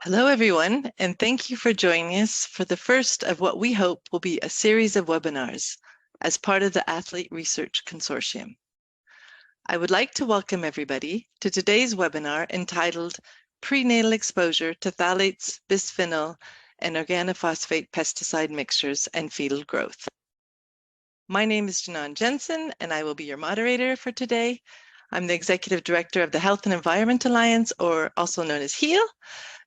Hello, everyone, and thank you for joining us for the first of what we hope will be a series of webinars as part of the Athlete Research Consortium. I would like to welcome everybody to today's webinar entitled Prenatal Exposure to Phthalates, Bisphenol, and Organophosphate Pesticide Mixtures and Fetal Growth. My name is Janan Jensen, and I will be your moderator for today. I'm the Executive Director of the Health and Environment Alliance, or also known as HEAL.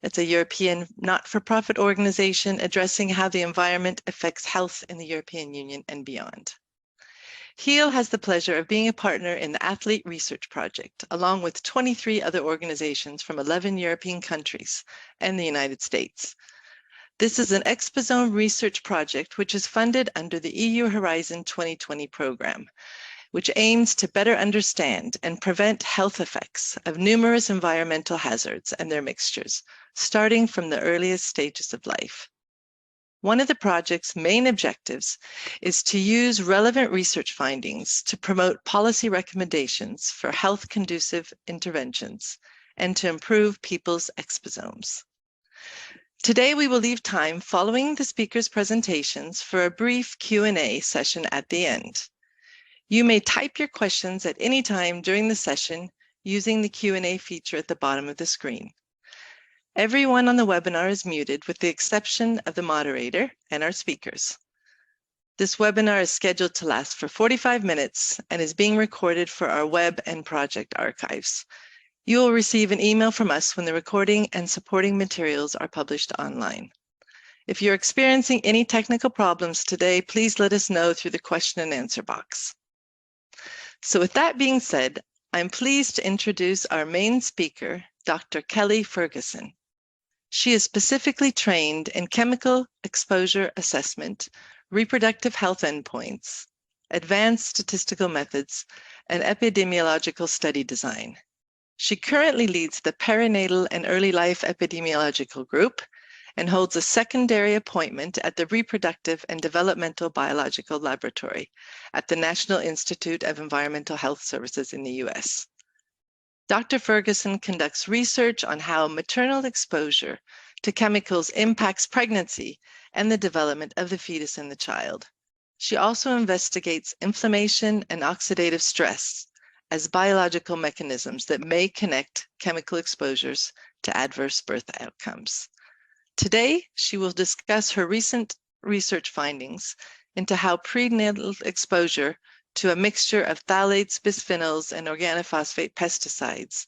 It's a European not-for-profit organization addressing how the environment affects health in the European Union and beyond. HEAL has the pleasure of being a partner in the Athlete Research Project, along with 23 other organizations from 11 European countries and the United States. This is an exposome research project which is funded under the EU Horizon 2020 program, which aims to better understand and prevent health effects of numerous environmental hazards and their mixtures, starting from the earliest stages of life. One of the project's main objectives is to use relevant research findings to promote policy recommendations for health-conducive interventions and to improve people's exposomes. Today, we will leave time following the speakers' presentations for a brief Q&A session at the end. You may type your questions at any time during the session using the Q&A feature at the bottom of the screen. Everyone on the webinar is muted with the exception of the moderator and our speakers. This webinar is scheduled to last for 45 minutes and is being recorded for our web and project archives. You will receive an email from us when the recording and supporting materials are published online. If you're experiencing any technical problems today, please let us know through the question and answer box. So with that being said, I'm pleased to introduce our main speaker, Dr. Kelly Ferguson. She is specifically trained in chemical exposure assessment, reproductive health endpoints, advanced statistical methods, and epidemiological study design. She currently leads the Perinatal and Early Life Epidemiological Group and holds a secondary appointment at the Reproductive and Developmental Biological Laboratory at the National Institute of Environmental Health Services in the US. Dr. Ferguson conducts research on how maternal exposure to chemicals impacts pregnancy and the development of the fetus and the child. She also investigates inflammation and oxidative stress as biological mechanisms that may connect chemical exposures to adverse birth outcomes. Today, she will discuss her recent research findings into how prenatal exposure to a mixture of phthalates, bisphenols, and organophosphate pesticides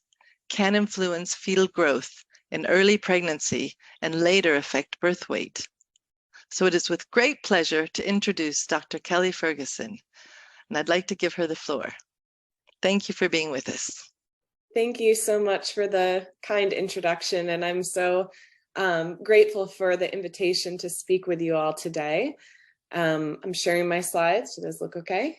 can influence fetal growth in early pregnancy and later affect birth weight. So it is with great pleasure to introduce Dr. Kelly Ferguson, and I'd like to give her the floor. Thank you for being with us. Thank you so much for the kind introduction, and I'm so grateful for the invitation to speak with you all today. I'm sharing my slides. Do those look okay?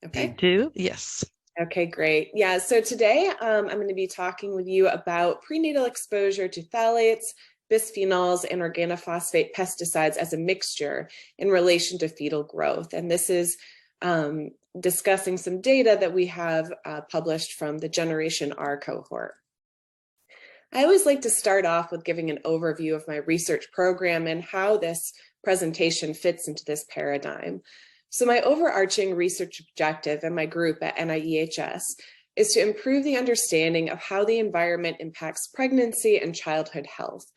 Okay. They do, yes. Okay, great. Yeah, so today I'm going to be talking with you about prenatal exposure to phthalates, bisphenols, and organophosphate pesticides as a mixture in relation to fetal growth. And this is discussing some data that we have published from the Generation R cohort. I always like to start off with giving an overview of my research program and how this presentation fits into this paradigm. So my overarching research objective and my group at NIEHS is to improve the understanding of how the environment impacts pregnancy and childhood health.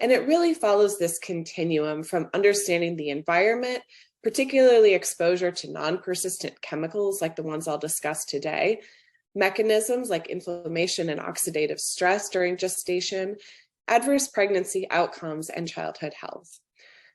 And it really follows this continuum from understanding the environment, particularly exposure to non-persistent chemicals like the ones I'll discuss today, mechanisms like inflammation and oxidative stress during gestation, adverse pregnancy outcomes, and childhood health.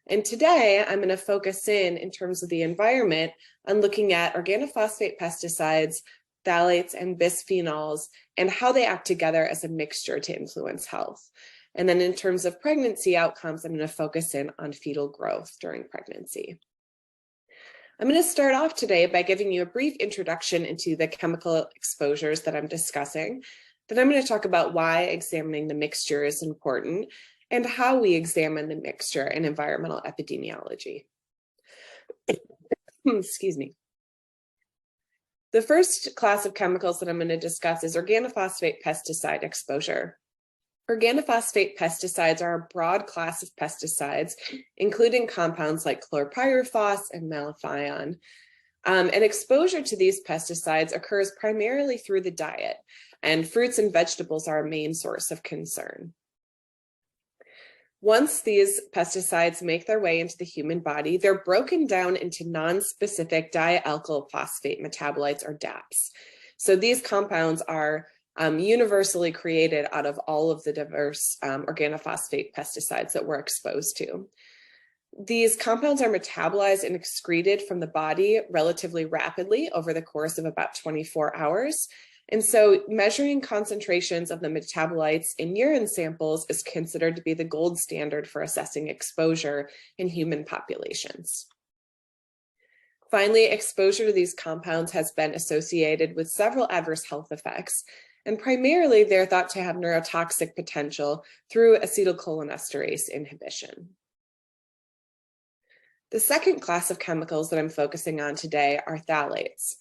And today, I'm going to focus in terms of the environment on looking at organophosphate pesticides, phthalates, and bisphenols, and how they act together as a mixture to influence health. And then in terms of pregnancy outcomes, I'm going to focus in on fetal growth during pregnancy. I'm going to start off today by giving you a brief introduction into the chemical exposures that I'm discussing. Then I'm going to talk about why examining the mixture is important and how we examine the mixture in environmental epidemiology. Excuse me. The first class of chemicals that I'm going to discuss is organophosphate pesticide exposure. Organophosphate pesticides are a broad class of pesticides, including compounds like chlorpyrifos and malathion. And exposure to these pesticides occurs primarily through the diet, and fruits and vegetables are a main source of concern. Once these pesticides make their way into the human body, they're broken down into non-specific dialkyl phosphate metabolites, or DAPs. So these compounds are universally created out of all of the diverse organophosphate pesticides that we're exposed to. These compounds are metabolized and excreted from the body relatively rapidly over the course of about 24 hours. And so measuring concentrations of the metabolites in urine samples is considered to be the gold standard for assessing exposure in human populations. Finally, exposure to these compounds has been associated with several adverse health effects, and primarily they're thought to have neurotoxic potential through acetylcholinesterase inhibition. The second class of chemicals that I'm focusing on today are phthalates.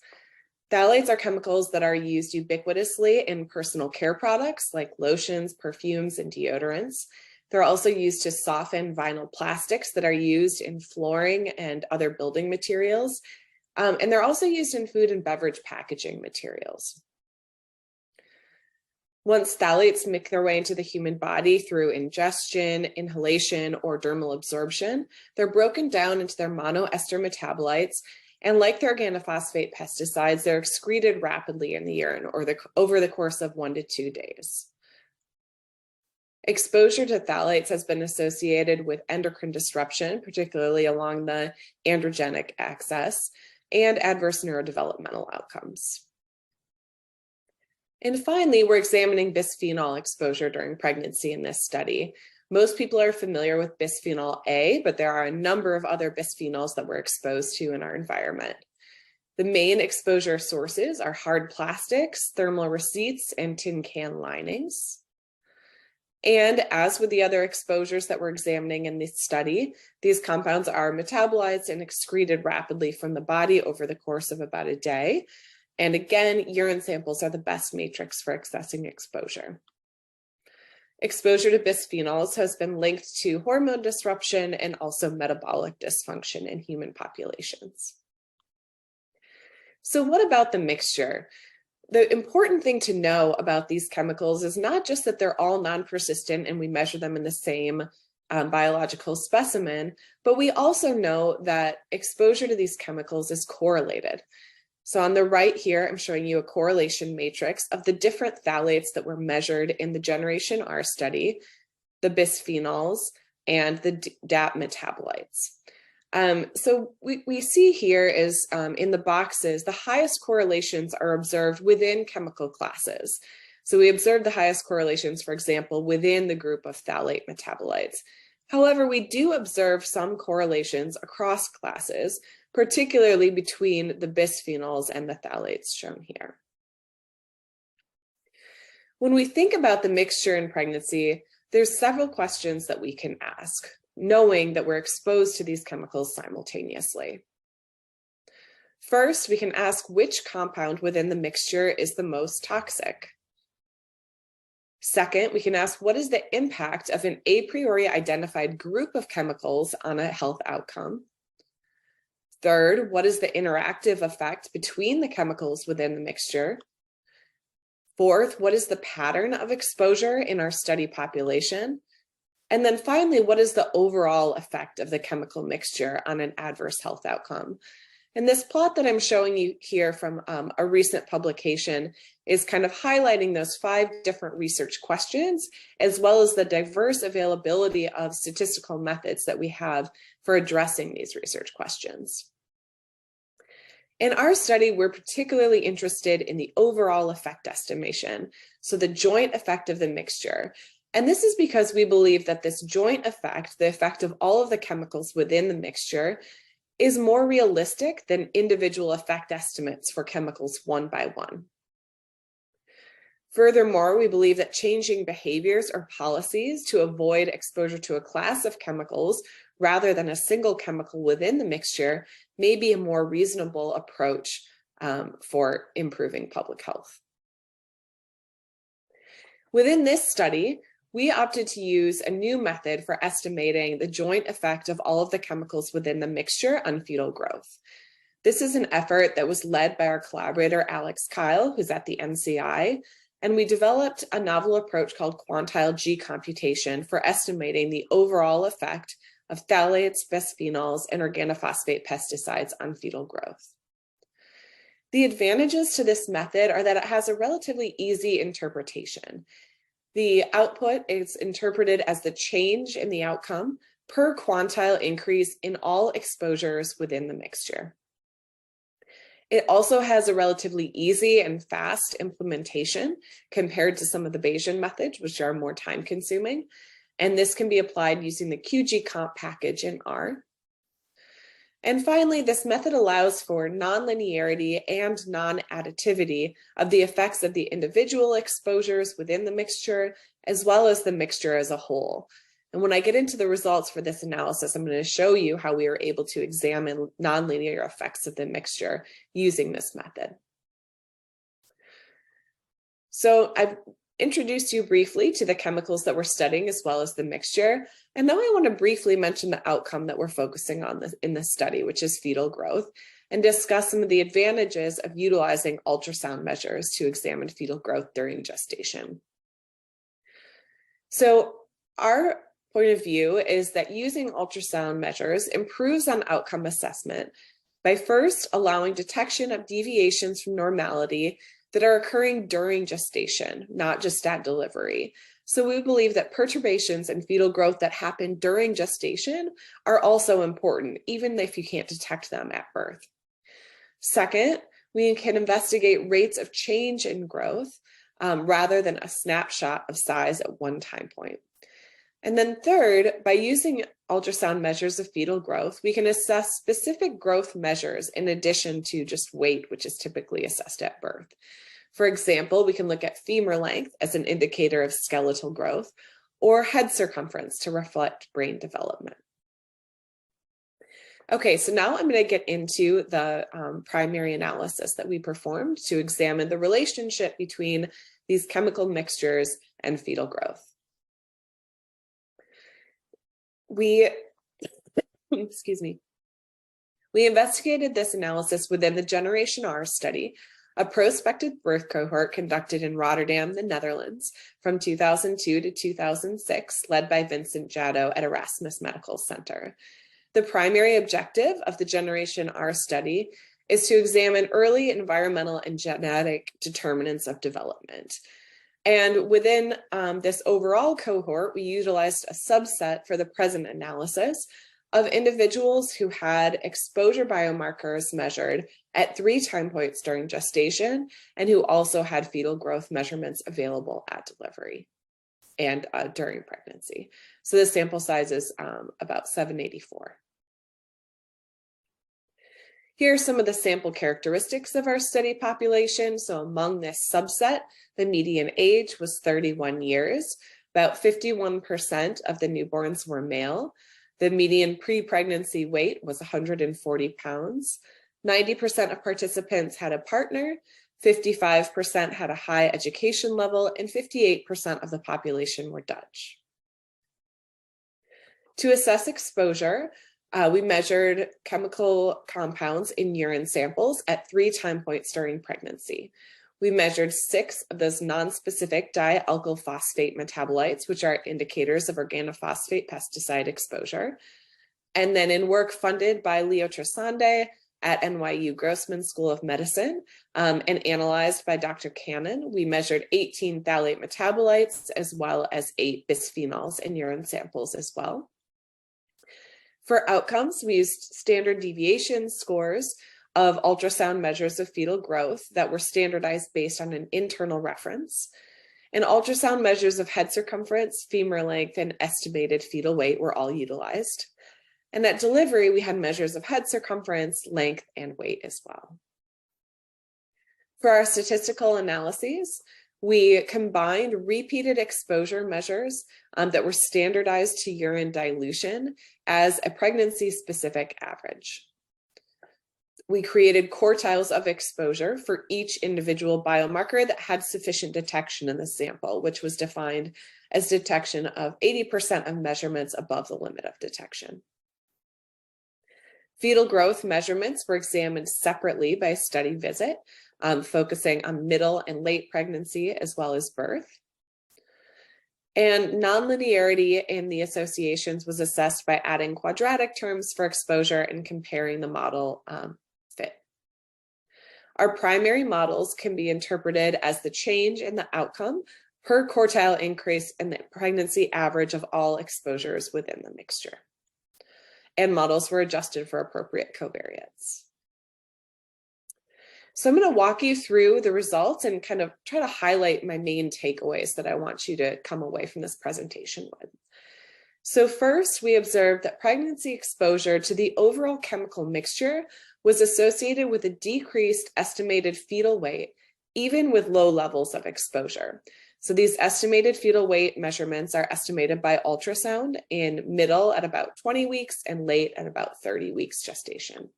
Phthalates are chemicals that are used ubiquitously in personal care products like lotions, perfumes, and deodorants. They're also used to soften vinyl plastics that are used in flooring and other building materials. And they're also used in food and beverage packaging materials. Once phthalates make their way into the human body through ingestion, inhalation, or dermal absorption, they're broken down into their monoester metabolites, and like the organophosphate pesticides, they're excreted rapidly in the urine over the course of 1 to 2 days. Exposure to phthalates has been associated with endocrine disruption, particularly along the androgenic axis, and adverse neurodevelopmental outcomes. And finally, we're examining bisphenol exposure during pregnancy in this study. Most people are familiar with bisphenol A, but there are a number of other bisphenols that we're exposed to in our environment. The main exposure sources are hard plastics, thermal receipts, and tin can linings. And as with the other exposures that we're examining in this study, these compounds are metabolized and excreted rapidly from the body over the course of about a day. And again, urine samples are the best matrix for assessing exposure. Exposure to bisphenols has been linked to hormone disruption and also metabolic dysfunction in human populations. So what about the mixture? The important thing to know about these chemicals is not just that they're all non-persistent and we measure them in the same biological specimen, but we also know that exposure to these chemicals is correlated. So on the right here, I'm showing you a correlation matrix of the different phthalates that were measured in the Generation R study, the bisphenols, and the DAP metabolites. So we see here is in the boxes, the highest correlations are observed within chemical classes. So we observed the highest correlations, for example, within the group of phthalate metabolites. However, we do observe some correlations across classes, particularly between the bisphenols and the phthalates shown here. When we think about the mixture in pregnancy, there's several questions that we can ask, knowing that we're exposed to these chemicals simultaneously. First, we can ask which compound within the mixture is the most toxic. Second, we can ask what is the impact of an a priori identified group of chemicals on a health outcome. Third, what is the interactive effect between the chemicals within the mixture? Fourth, what is the pattern of exposure in our study population? And then finally, what is the overall effect of the chemical mixture on an adverse health outcome? And this plot that I'm showing you here from a recent publication is kind of highlighting those 5 different research questions, as well as the diverse availability of statistical methods that we have for addressing these research questions. In our study, we're particularly interested in the overall effect estimation, so the joint effect of the mixture. And this is because we believe that this joint effect, the effect of all of the chemicals within the mixture, is more realistic than individual effect estimates for chemicals one by one. Furthermore, we believe that changing behaviors or policies to avoid exposure to a class of chemicals rather than a single chemical within the mixture may be a more reasonable approach for improving public health. Within this study, we opted to use a new method for estimating the joint effect of all of the chemicals within the mixture on fetal growth. This is an effort that was led by our collaborator, Alex Kyle, who's at the NCI, and we developed a novel approach called quantile G computation for estimating the overall effect of phthalates, bisphenols, and organophosphate pesticides on fetal growth. The advantages to this method are that it has a relatively easy interpretation. The output is interpreted as the change in the outcome per quantile increase in all exposures within the mixture. It also has a relatively easy and fast implementation compared to some of the Bayesian methods, which are more time consuming. And this can be applied using the QGComp package in R. And finally, this method allows for nonlinearity and non-additivity of the effects of the individual exposures within the mixture, as well as the mixture as a whole. And when I get into the results for this analysis, I'm going to show you how we are able to examine nonlinear effects of the mixture using this method. So I've introduced you briefly to the chemicals that we're studying as well as the mixture. And now I want to briefly mention the outcome that we're focusing on in this study, which is fetal growth, and discuss some of the advantages of utilizing ultrasound measures to examine fetal growth during gestation. So our point of view is that using ultrasound measures improves on outcome assessment by first allowing detection of deviations from normality that are occurring during gestation, not just at delivery. So we believe that perturbations in fetal growth that happen during gestation are also important, even if you can't detect them at birth. Second, we can investigate rates of change in growth rather than a snapshot of size at one time point. And then third, by using ultrasound measures of fetal growth, we can assess specific growth measures in addition to just weight, which is typically assessed at birth. For example, we can look at femur length as an indicator of skeletal growth, or head circumference to reflect brain development. Okay, so now I'm going to get into the primary analysis that we performed to examine the relationship between these chemical mixtures and fetal growth. We investigated this analysis within the Generation R study, a prospective birth cohort conducted in Rotterdam, the Netherlands, from 2002 to 2006, led by Vincent Jadot at Erasmus Medical Center. The primary objective of the Generation R study is to examine early environmental and genetic determinants of development. And within this overall cohort, we utilized a subset for the present analysis of individuals who had exposure biomarkers measured at 3 time points during gestation and who also had fetal growth measurements available at delivery and during pregnancy. So the sample size is about 784. Here are some of the sample characteristics of our study population. So among this subset, the median age was 31 years. About 51% of the newborns were male. The median pre-pregnancy weight was 140 pounds. 90% of participants had a partner, 55% had a high education level, and 58% of the population were Dutch. To assess exposure, we measured chemical compounds in urine samples at 3 time points during pregnancy. We measured 6 of those non-specific dialkyl phosphate metabolites, which are indicators of organophosphate pesticide exposure. And then in work funded by ULTRASOUND at NYU Grossman School of Medicine and analyzed by Dr. Cannon, we measured 18 phthalate metabolites as well as 8 bisphenols in urine samples as well. For outcomes, we used standard deviation scores of ultrasound measures of fetal growth that were standardized based on an internal reference. And ultrasound measures of head circumference, femur length, and estimated fetal weight were all utilized. And at delivery, we had measures of head circumference, length, and weight as well. For our statistical analyses, we combined repeated exposure measures that were standardized to urine dilution as a pregnancy-specific average. We created quartiles of exposure for each individual biomarker that had sufficient detection in the sample, which was defined as detection of 80% of measurements above the limit of detection. Fetal growth measurements were examined separately by study visit, focusing on middle and late pregnancy as well as birth. And nonlinearity in the associations was assessed by adding quadratic terms for exposure and comparing the model fit. Our primary models can be interpreted as the change in the outcome per quartile increase in the pregnancy average of all exposures within the mixture. And models were adjusted for appropriate covariates. So I'm going to walk you through the results and kind of try to highlight my main takeaways that I want you to come away from this presentation with. So first, we observed that pregnancy exposure to the overall chemical mixture was associated with a decreased estimated fetal weight, even with low levels of exposure. So these estimated fetal weight measurements are estimated by ultrasound in middle at about 20 weeks and late at about 30 weeks gestation.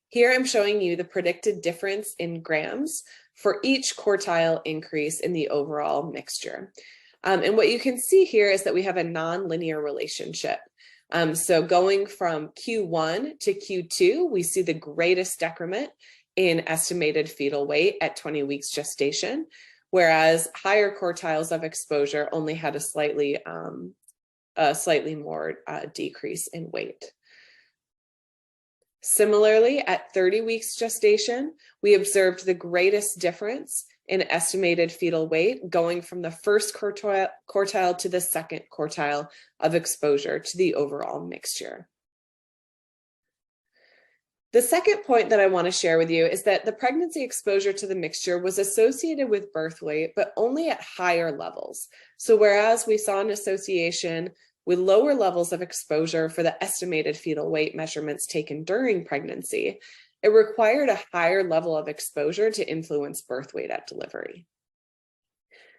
Here I'm showing you the predicted difference in grams for each quartile increase in the overall mixture. And what you can see here is that we have a nonlinear relationship. So going from Q1 to Q2, we see the greatest decrement in estimated fetal weight at 20 weeks gestation, whereas higher quartiles of exposure only had a slightly more decrease in weight. Similarly, at 30 weeks gestation, we observed the greatest difference in estimated fetal weight going from the first quartile to the second quartile of exposure to the overall mixture. The second point that I want to share with you is that the pregnancy exposure to the mixture was associated with birth weight, but only at higher levels. So whereas we saw an association with lower levels of exposure for the estimated fetal weight measurements taken during pregnancy, it required a higher level of exposure to influence birth weight at delivery.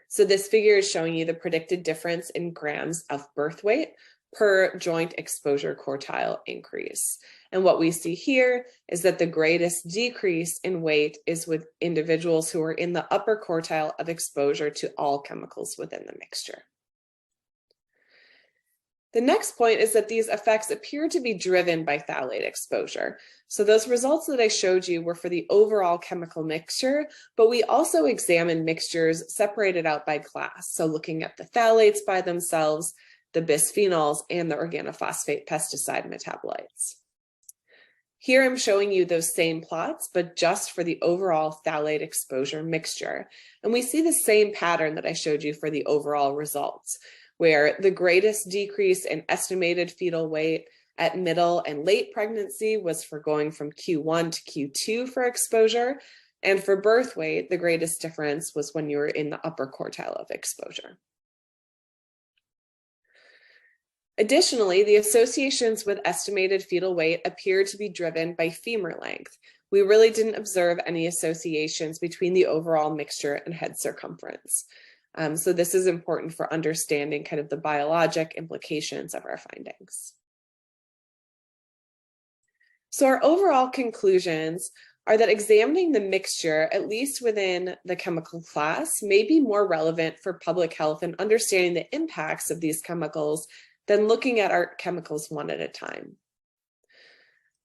So this figure is showing you the predicted difference in grams of birth weight per joint exposure quartile increase. And what we see here is that the greatest decrease in weight is with individuals who are in the upper quartile of exposure to all chemicals within the mixture. The next point is that these effects appear to be driven by phthalate exposure. So those results that I showed you were for the overall chemical mixture, but we also examined mixtures separated out by class. So looking at the phthalates by themselves, the bisphenols, and the organophosphate pesticide metabolites. Here I'm showing you those same plots, but just for the overall phthalate exposure mixture. And we see the same pattern that I showed you for the overall results, where the greatest decrease in estimated fetal weight at middle and late pregnancy was for going from Q1 to Q2 for exposure. And for birth weight, the greatest difference was when you were in the upper quartile of exposure. Additionally, the associations with estimated fetal weight appear to be driven by femur length. We really didn't observe any associations between the overall mixture and head circumference. So this is important for understanding kind of the biologic implications of our findings. So our overall conclusions are that examining the mixture, at least within the chemical class, may be more relevant for public health and understanding the impacts of these chemicals than looking at our chemicals one at a time.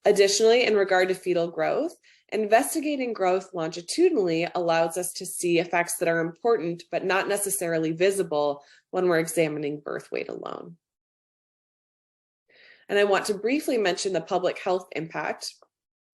Additionally, in regard to fetal growth, investigating growth longitudinally allows us to see effects that are important but not necessarily visible when we're examining birth weight alone. And I want to briefly mention the public health impact.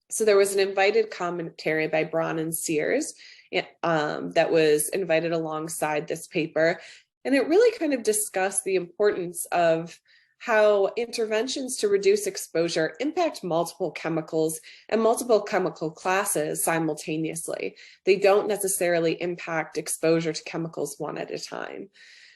So there was an invited commentary by Braun and Sears that was invited alongside this paper. And it really kind of discussed the importance of how interventions to reduce exposure impact multiple chemicals and multiple chemical classes simultaneously. They don't necessarily impact exposure to chemicals one at a time.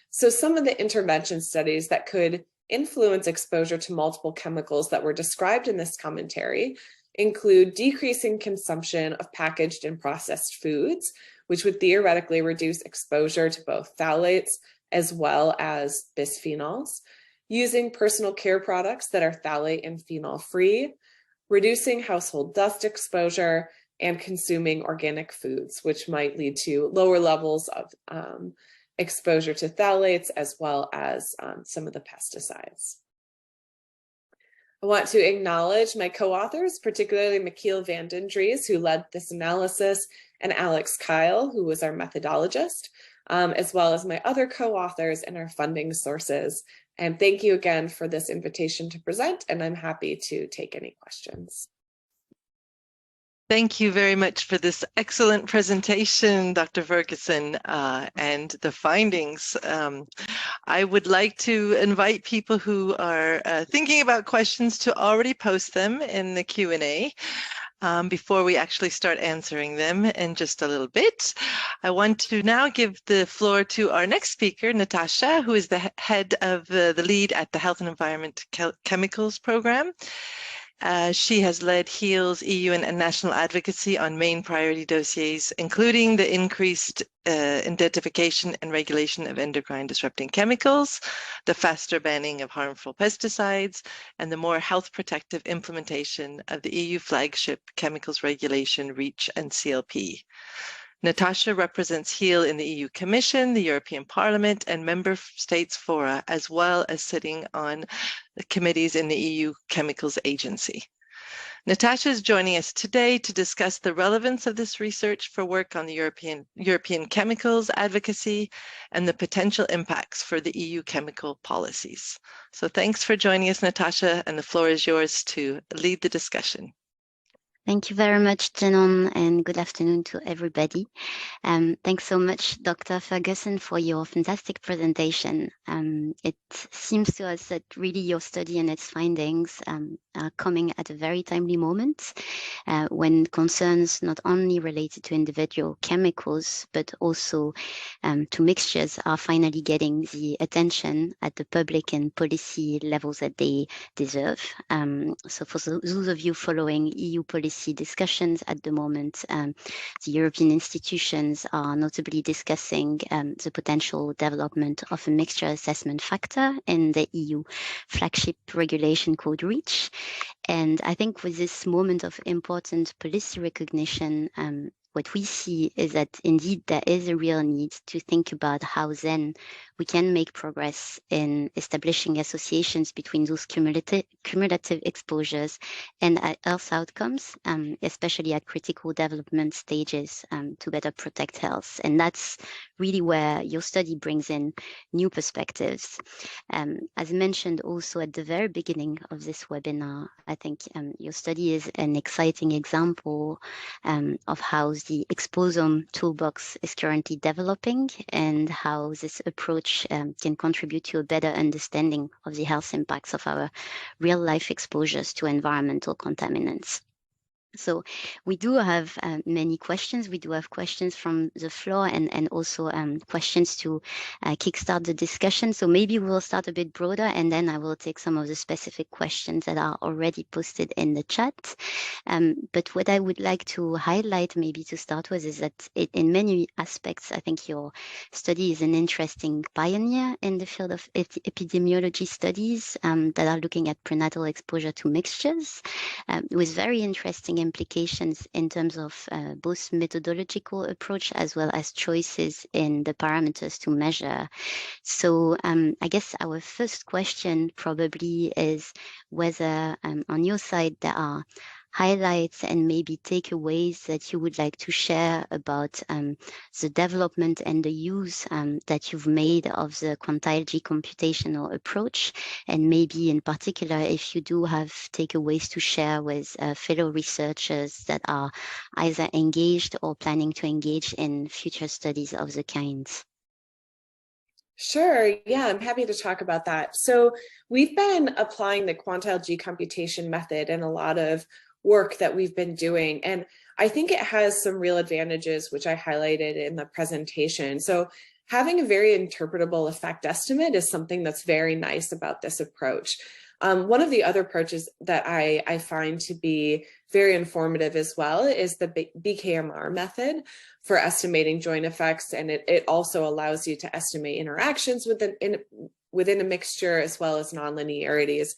So some of the intervention studies that could influence exposure to multiple chemicals that were described in this commentary include decreasing consumption of packaged and processed foods, which would theoretically reduce exposure to both phthalates as well as bisphenols, using personal care products that are phthalate and phenol free, reducing household dust exposure, and consuming organic foods, which might lead to lower levels of exposure to phthalates, as well as some of the pesticides. I want to acknowledge my co-authors, particularly Michiel van den Dries, who led this analysis, and Alex Kyle, who was our methodologist, as well as my other co-authors and our funding sources. And thank you again for this invitation to present, and I'm happy to take any questions. Thank you very much for this excellent presentation, Dr. Ferguson, and the findings. I would like to invite people who are thinking about questions to already post them in the Q&A before we actually start answering them in just a little bit. I want to now give the floor to our next speaker, Natasha, who is the head of the lead at the Health and Environment Chemicals Program. She has led HEAL's EU and national advocacy on main priority dossiers, including the increased identification and regulation of endocrine disrupting chemicals, the faster banning of harmful pesticides, and the more health protective implementation of the EU flagship chemicals regulation, REACH and CLP. Natasha represents HEAL in the EU Commission, the European Parliament, and member states fora, as well as sitting on the committees in the EU Chemicals Agency. Natasha is joining us today to discuss the relevance of this research for work on the European chemicals advocacy and the potential impacts for the EU chemical policies. So thanks for joining us, Natasha, and the floor is yours to lead the discussion. Thank you very much, Jenon, and good afternoon to everybody. Thanks so much, Dr. Ferguson, for your fantastic presentation. It seems to us that really your study and its findings are coming at a very timely moment when concerns not only related to individual chemicals, but also to mixtures are finally getting the attention at the public and policy levels that they deserve. So for those of you following EU policy discussions at the moment, the European institutions are notably discussing the potential development of a mixture assessment factor in the EU flagship regulation called REACH. And I think with this moment of important policy recognition, what we see is that indeed there is a real need to think about how then we can make progress in establishing associations between those cumulative exposures and health outcomes, especially at critical development stages to better protect health. And that's really where your study brings in new perspectives. As mentioned also at the very beginning of this webinar, I think your study is an exciting example of how the exposome toolbox is currently developing and how this approach can contribute to a better understanding of the health impacts of our real-life exposures to environmental contaminants. So we do have many questions. We do have questions from the floor and also questions to kickstart the discussion. So maybe we'll start a bit broader and then I will take some of the specific questions that are already posted in the chat. But what I would like to highlight maybe to start with is that in many aspects, I think your study is an interesting pioneer in the field of epidemiology studies that are looking at prenatal exposure to mixtures with very interesting implications in terms of both methodological approach as well as choices in the parameters to measure. So I guess our first question probably is whether on your side there are highlights and maybe takeaways that you would like to share about the development and the use that you've made of the quantile-G computational approach, and maybe in particular if you do have takeaways to share with fellow researchers that are either engaged or planning to engage in future studies of the kind. Sure, yeah, I'm happy to talk about that. So we've been applying the quantile-G computation method in a lot of work that we've been doing. And I think it has some real advantages, which I highlighted in the presentation. So having a very interpretable effect estimate is something that's very nice about this approach. One of the other approaches that I find to be very informative as well is the BKMR method for estimating joint effects. And it also allows you to estimate interactions within a mixture as well as nonlinearities.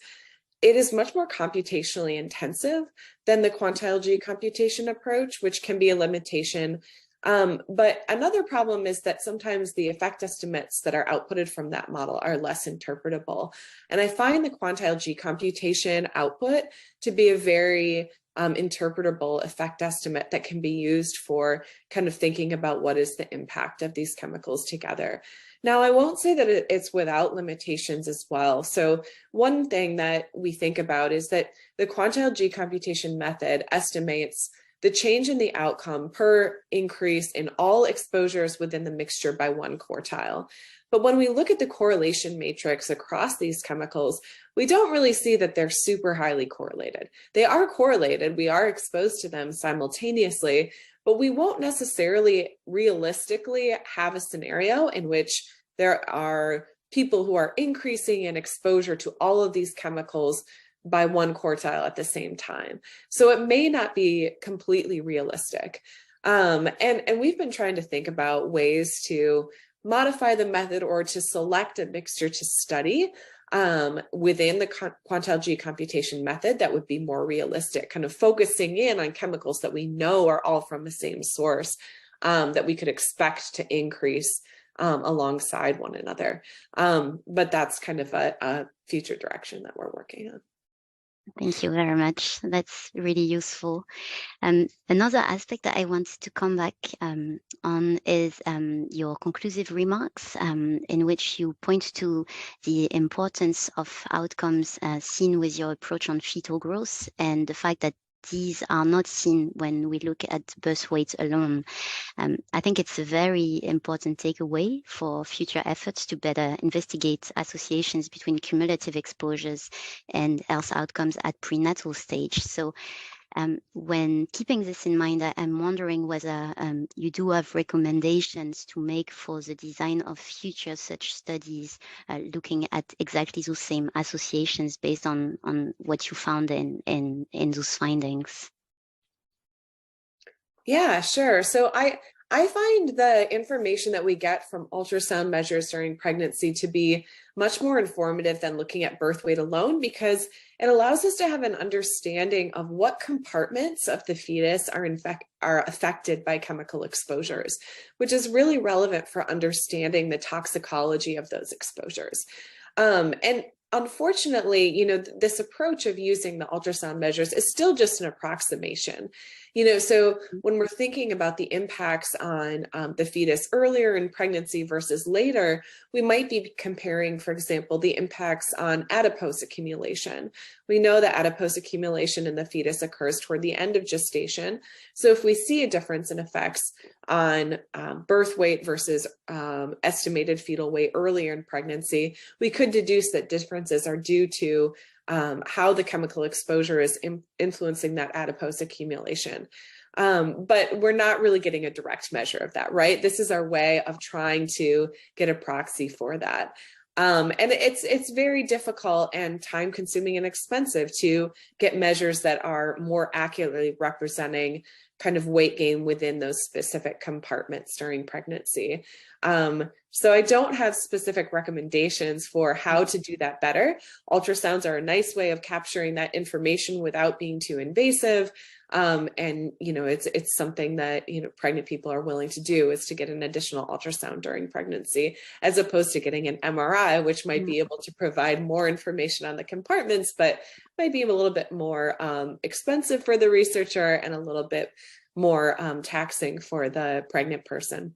it is much more computationally intensive than the quantile G computation approach, which can be a limitation. But another problem is that sometimes the effect estimates that are outputted from that model are less interpretable. And I find the quantile G computation output to be a very interpretable effect estimate that can be used for kind of thinking about what is the impact of these chemicals together. Now, I won't say that it's without limitations as well. So one thing that we think about is that the quantile G computation method estimates the change in the outcome per increase in all exposures within the mixture by 1 quartile. But when we look at the correlation matrix across these chemicals, we don't really see that they're super highly correlated. They are correlated, we are exposed to them simultaneously, but we won't necessarily realistically have a scenario in which there are people who are increasing in exposure to all of these chemicals by 1 quartile at the same time. So it may not be completely realistic. And we've been trying to think about ways to modify the method or to select a mixture to study within the quantile G computation method that would be more realistic, kind of focusing in on chemicals that we know are all from the same source that we could expect to increase alongside one another. But that's kind of a future direction that we're working on. Thank you very much. That's really useful. Another aspect that I wanted to come back on is your conclusive remarks, in which you point to the importance of outcomes seen with your approach on fetal growth and the fact that these are not seen when we look at birth weight alone. I think it's a very important takeaway for future efforts to better investigate associations between cumulative exposures and health outcomes at prenatal stage. So when keeping this in mind, I'm wondering whether you do have recommendations to make for the design of future such studies, looking at exactly those same associations based on what you found in those findings. Yeah, sure. So I find the information that we get from ultrasound measures during pregnancy to be much more informative than looking at birth weight alone, because it allows us to have an understanding of what compartments of the fetus are affected by chemical exposures, which is really relevant for understanding the toxicology of those exposures. And unfortunately, you know, this approach of using the ultrasound measures is still just an approximation. You know, so when we're thinking about the impacts on the fetus earlier in pregnancy versus later, we might be comparing, for example, the impacts on adipose accumulation. We know that adipose accumulation in the fetus occurs toward the end of gestation. So if we see a difference in effects on birth weight versus estimated fetal weight earlier in pregnancy, we could deduce that differences are due to how the chemical exposure is influencing that adipose accumulation. But we're not really getting a direct measure of that, right? This is our way of trying to get a proxy for that. And it's very difficult and time consuming and expensive to get measures that are more accurately representing kind of weight gain within those specific compartments during pregnancy. So I don't have specific recommendations for how to do that better. Ultrasounds are a nice way of capturing that information without being too invasive. And, you know, it's something that, you know, pregnant people are willing to do, is to get an additional ultrasound during pregnancy, as opposed to getting an MRI, which might be able to provide more information on the compartments, but might be a little bit more expensive for the researcher and a little bit more taxing for the pregnant person.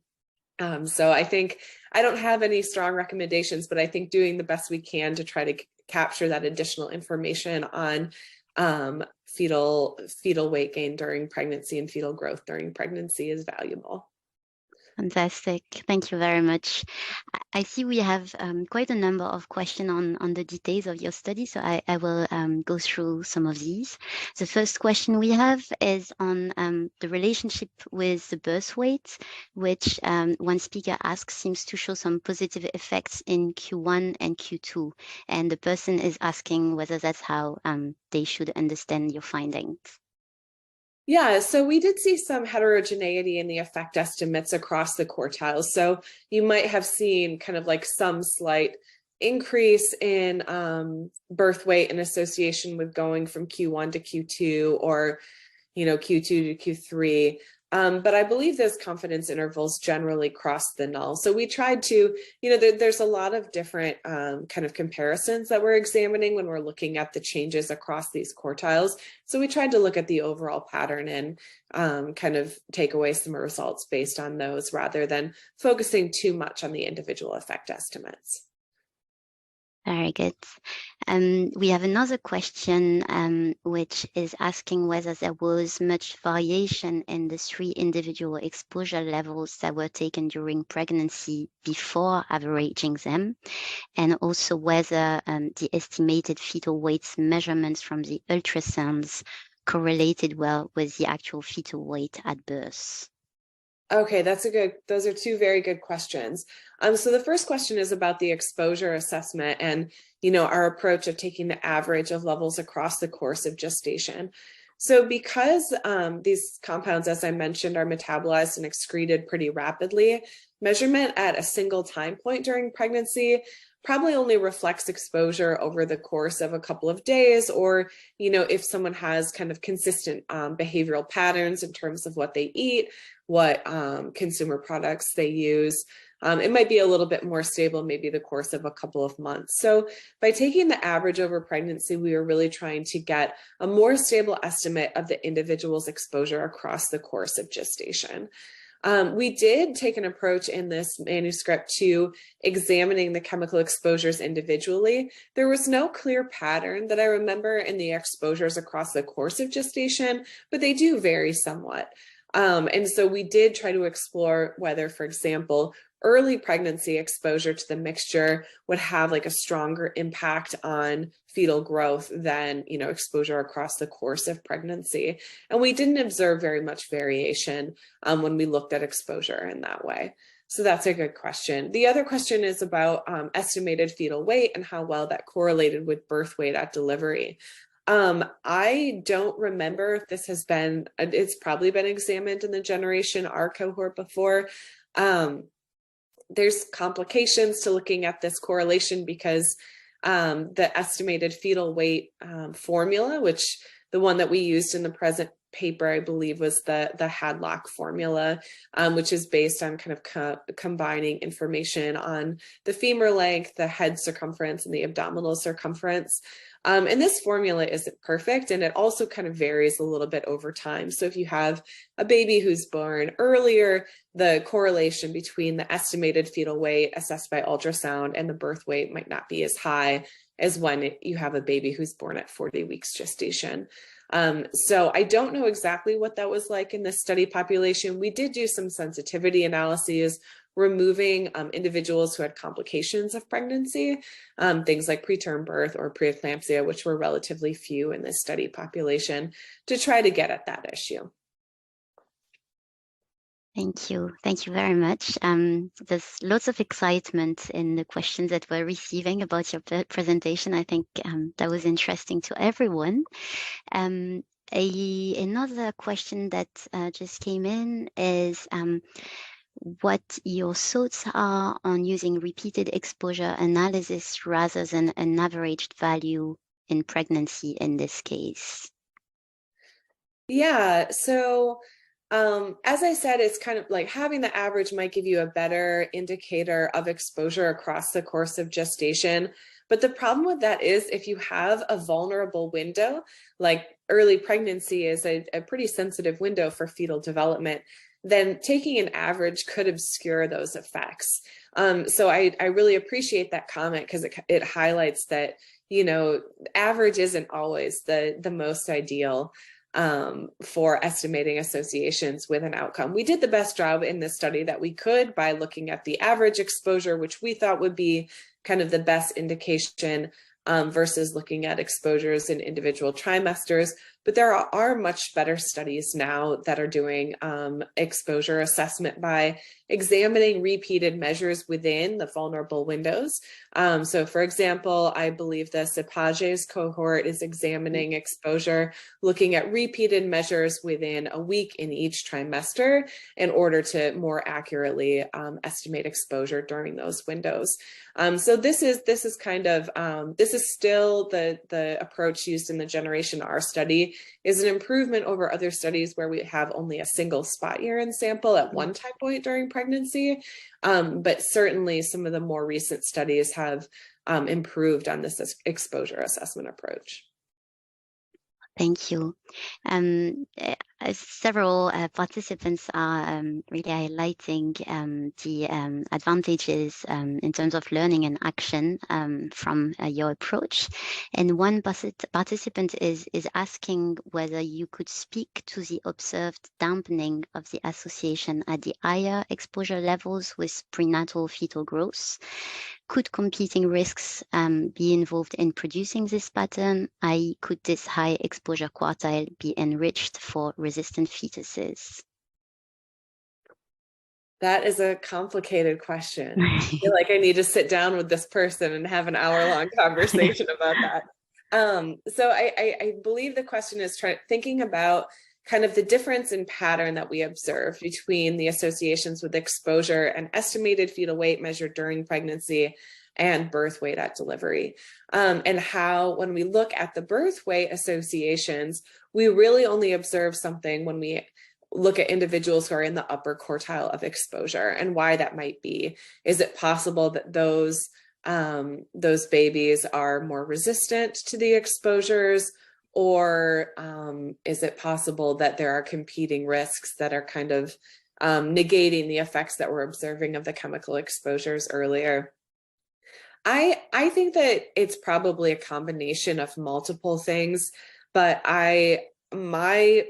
So I think I don't have any strong recommendations, but I think doing the best we can to try to capture that additional information on fetal weight gain during pregnancy and fetal growth during pregnancy is valuable. Fantastic. Thank you very much. I see we have quite a number of questions on the details of your study, so I will go through some of these. The first question we have is on the relationship with the birth weight, which one speaker asks seems to show some positive effects in Q1 and Q2. And the person is asking whether that's how they should understand your findings. Yeah, so we did see some heterogeneity in the effect estimates across the quartiles. So you might have seen kind of like some slight increase in birth weight in association with going from Q1 to Q2 or, Q2 to Q3. But I believe those confidence intervals generally cross the null. So we tried to, there's a lot of different kind of comparisons that we're examining when we're looking at the changes across these quartiles. So we tried to look at the overall pattern and kind of take away some results based on those rather than focusing too much on the individual effect estimates. Very good. We have another question, which is asking whether there was much variation in the 3 individual exposure levels that were taken during pregnancy before averaging them, and also whether the estimated fetal weights measurements from the ultrasounds correlated well with the actual fetal weight at birth. Okay, those are 2 very good questions. So the first question is about the exposure assessment and, our approach of taking the average of levels across the course of gestation. So because these compounds, as I mentioned, are metabolized and excreted pretty rapidly, measurement at a single time point during pregnancy probably only reflects exposure over the course of a couple of days, or, if someone has kind of consistent behavioral patterns in terms of what they eat, what consumer products they use. It might be a little bit more stable, maybe the course of a couple of months. So by taking the average over pregnancy, we were really trying to get a more stable estimate of the individual's exposure across the course of gestation. We did take an approach in this manuscript to examining the chemical exposures individually. There was no clear pattern that I remember in the exposures across the course of gestation, but they do vary somewhat. And so we did try to explore whether, for example, early pregnancy exposure to the mixture would have like a stronger impact on fetal growth than, exposure across the course of pregnancy. And we didn't observe very much variation when we looked at exposure in that way. So that's a good question. The other question is about estimated fetal weight and how well that correlated with birth weight at delivery. I don't remember if this has been, it's probably been examined in the Generation R cohort before. There's complications to looking at this correlation because the estimated fetal weight formula, which the one that we used in the present paper, I believe, was the Hadlock formula, which is based on kind of combining information on the femur length, the head circumference, and the abdominal circumference. And this formula isn't perfect, and it also kind of varies a little bit over time. So if you have a baby who's born earlier, the correlation between the estimated fetal weight assessed by ultrasound and the birth weight might not be as high as when you have a baby who's born at 40 weeks gestation. So I don't know exactly what that was like in this study population. We did do some sensitivity analyses, removing individuals who had complications of pregnancy, things like preterm birth or preeclampsia, which were relatively few in this study population, to try to get at that issue. Thank you. Thank you very much. There's lots of excitement in the questions that we're receiving about your presentation. I think that was interesting to everyone. Another question that just came in is what your thoughts are on using repeated exposure analysis rather than an averaged value in pregnancy in this case. Yeah, so as I said, it's kind of like having the average might give you a better indicator of exposure across the course of gestation. But the problem with that is if you have a vulnerable window, like early pregnancy is a pretty sensitive window for fetal development, then taking an average could obscure those effects. So I really appreciate that comment because it highlights that, average isn't always the most ideal for estimating associations with an outcome. We did the best job in this study that we could by looking at the average exposure, which we thought would be kind of the best indication versus looking at exposures in individual trimesters. but there are much better studies now that are doing exposure assessment by examining repeated measures within the vulnerable windows. So for example, I believe the Cepages cohort is examining exposure, looking at repeated measures within a week in each trimester in order to more accurately estimate exposure during those windows. So this is still the approach used in the Generation R study, is an improvement over other studies where we have only a single spot urine sample at one time point during pregnancy. But certainly some of the more recent studies have improved on this exposure assessment approach. Thank you. Several participants are really highlighting the advantages in terms of learning and action from your approach. And one participant is asking whether you could speak to the observed dampening of the association at the higher exposure levels with prenatal fetal growth. Could competing risks be involved in producing this pattern? i.e., could this high exposure quartile be enriched for resistant fetuses? That is a complicated question. I feel like I need to sit down with this person and have an hour-long conversation about that. So I believe the question is thinking about kind of the difference in pattern that we observe between the associations with exposure and estimated fetal weight measured during pregnancy and birth weight at delivery. And how, when we look at the birth weight associations, we really only observe something when we look at individuals who are in the upper quartile of exposure, and why that might be. Is it possible that those babies are more resistant to the exposures? Or is it possible that there are competing risks that are kind of negating the effects that we're observing of the chemical exposures earlier? I think that it's probably a combination of multiple things, but my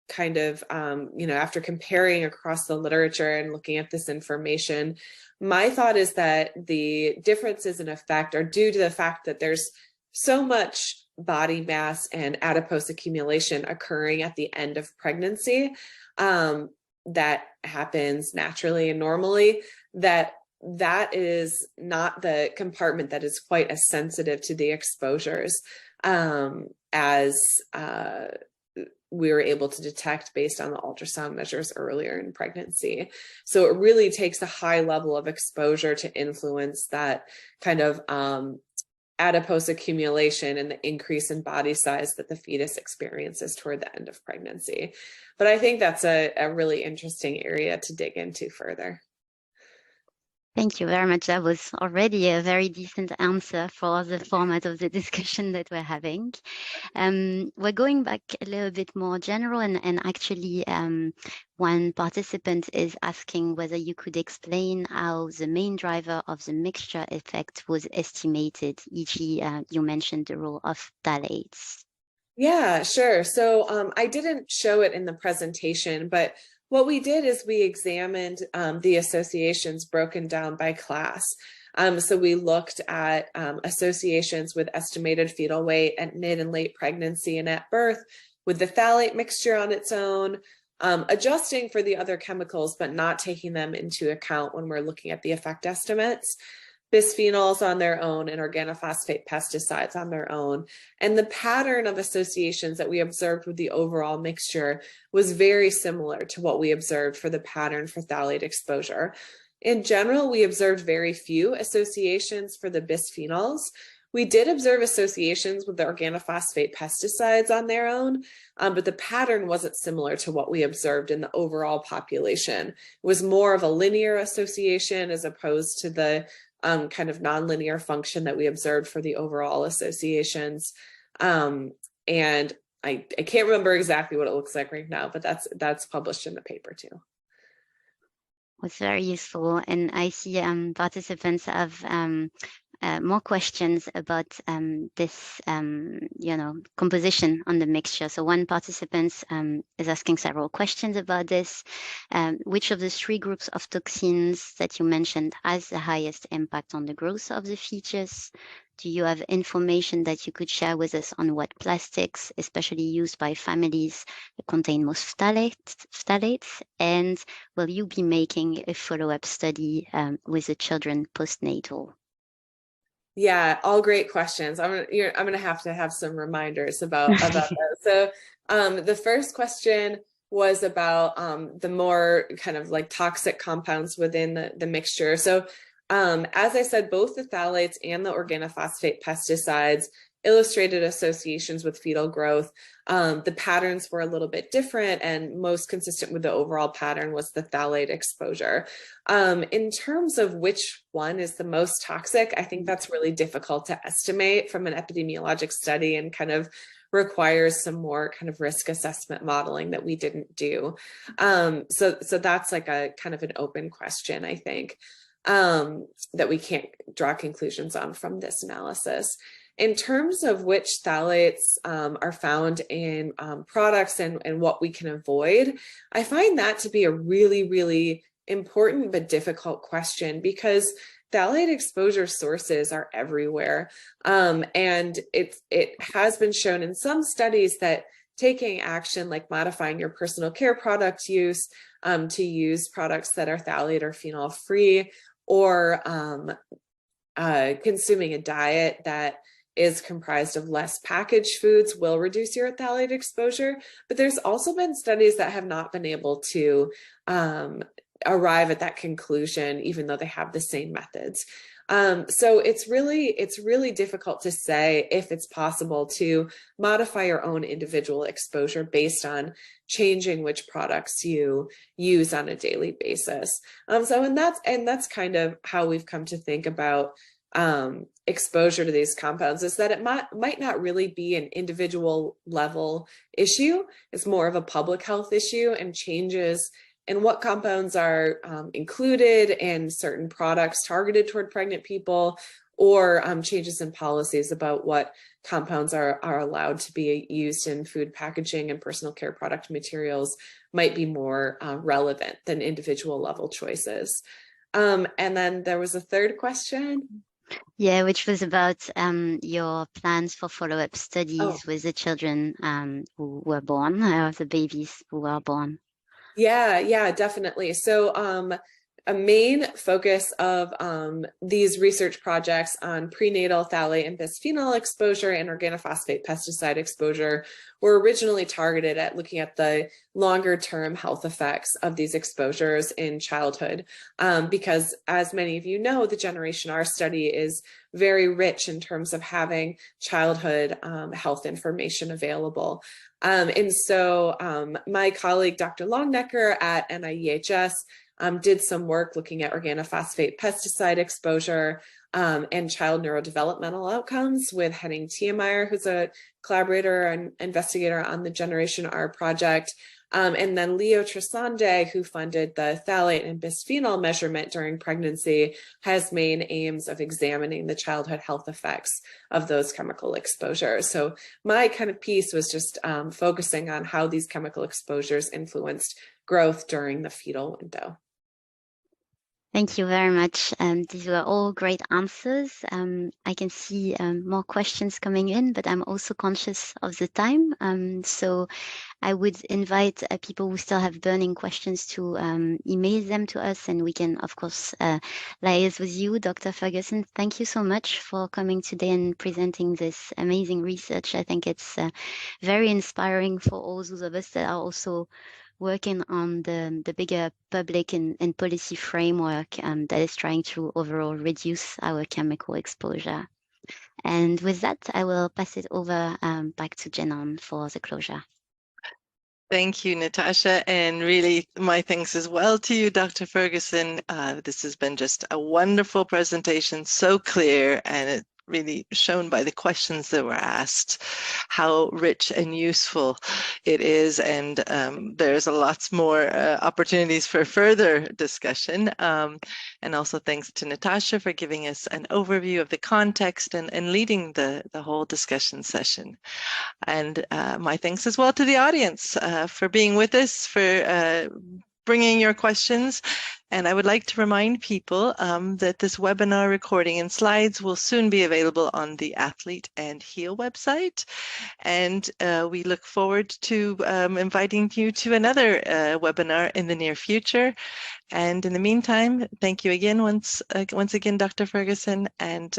kind of, after comparing across the literature and looking at this information, my thought is that the differences in effect are due to the fact that there's so much body mass and adipose accumulation occurring at the end of pregnancy that happens naturally and normally, that is not the compartment that is quite as sensitive to the exposures as we were able to detect based on the ultrasound measures earlier in pregnancy. So it really takes a high level of exposure to influence that kind of adipose accumulation and the increase in body size that the fetus experiences toward the end of pregnancy. But I think that's a really interesting area to dig into further. Thank you very much. That was already a very decent answer for the format of the discussion that we're having. We're going back a little bit more general, and actually one participant is asking whether you could explain how the main driver of the mixture effect was estimated, e.g. You mentioned the role of phthalates. Yeah, sure. So I didn't show it in the presentation, but what we did is we examined the associations broken down by class. So we looked at associations with estimated fetal weight at mid and late pregnancy and at birth, with the phthalate mixture on its own, adjusting for the other chemicals, but not taking them into account when we're looking at the effect estimates. Bisphenols on their own and organophosphate pesticides on their own. And the pattern of associations that we observed with the overall mixture was very similar to what we observed for the pattern for phthalate exposure. In general, we observed very few associations for the bisphenols. We did observe associations with the organophosphate pesticides on their own, but the pattern wasn't similar to what we observed in the overall population. It was more of a linear association as opposed to the kind of nonlinear function that we observed for the overall associations. And I can't remember exactly what it looks like right now, but that's published in the paper too. Was very useful. And I see participants have more questions about this, composition on the mixture. So one participant is asking several questions about this. Which of the 3 groups of toxins that you mentioned has the highest impact on the growth of the fetus? Do you have information that you could share with us on what plastics, especially used by families, contain most phthalates? And will you be making a follow-up study with the children postnatal? Yeah, all great questions. I'm gonna have to have some reminders about those. So the first question was about the more kind of like toxic compounds within the mixture. So as I said, both the phthalates and the organophosphate pesticides illustrated associations with fetal growth. The patterns were a little bit different, and most consistent with the overall pattern was the phthalate exposure. In terms of which one is the most toxic, I think that's really difficult to estimate from an epidemiologic study, and kind of requires some more kind of risk assessment modeling that we didn't do. So that's like a kind of an open question, I think, that we can't draw conclusions on from this analysis. In terms of which phthalates are found in products and what we can avoid, I find that to be a really, really important but difficult question, because phthalate exposure sources are everywhere. And it has been shown in some studies that taking action like modifying your personal care product use to use products that are phthalate or phenol free, or consuming a diet that is comprised of less packaged foods will reduce your phthalate exposure. But there's also been studies that have not been able to arrive at that conclusion, even though they have the same methods. So it's really difficult to say if it's possible to modify your own individual exposure based on changing which products you use on a daily basis. And that's kind of how we've come to think about exposure to these compounds, is that it might not really be an individual level issue. It's more of a public health issue, and changes in what compounds are included in certain products targeted toward pregnant people, or changes in policies about what compounds are allowed to be used in food packaging and personal care product materials might be more relevant than individual level choices. And then there was a third question. Yeah, which was about your plans for follow-up studies with the children who were born, the babies who were born. Yeah, definitely. So a main focus of these research projects on prenatal phthalate and bisphenol exposure and organophosphate pesticide exposure were originally targeted at looking at the longer term health effects of these exposures in childhood, because as many of you know, the Generation R study is very rich in terms of having childhood health information available. And so my colleague, Dr. Longnecker at NIEHS, did some work looking at organophosphate pesticide exposure and child neurodevelopmental outcomes with Henning Tiemeyer, who's a collaborator and investigator on the Generation R project, and then ULTRASOUND, who funded the phthalate and bisphenol measurement during pregnancy, has main aims of examining the childhood health effects of those chemical exposures. So my kind of piece was just focusing on how these chemical exposures influenced growth during the fetal window. Thank you very much. These were all great answers. I can see more questions coming in, but I'm also conscious of the time. So I would invite people who still have burning questions to email them to us, and we can, of course, liaise with you, Dr. Ferguson. Thank you so much for coming today and presenting this amazing research. I think it's very inspiring for all those of us that are also working on the bigger public and policy framework that is trying to overall reduce our chemical exposure. And with that, I will pass it over back to Jenon for the closure. Thank you, Natasha, and really my thanks as well to you, Dr. Ferguson. This has been just a wonderful presentation, so clear, and it really shown by the questions that were asked how rich and useful it is, and there's lots more opportunities for further discussion. And also thanks to Natasha for giving us an overview of the context and leading the whole discussion session. And my thanks as well to the audience for being with us, for bringing your questions. And I would like to remind people that this webinar recording and slides will soon be available on the Athlete and Heal website. And we look forward to inviting you to another webinar in the near future. And in the meantime, thank you again once again, Dr. Ferguson, and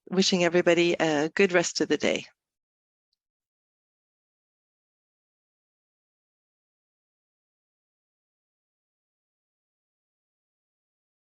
wishing everybody a good rest of the day.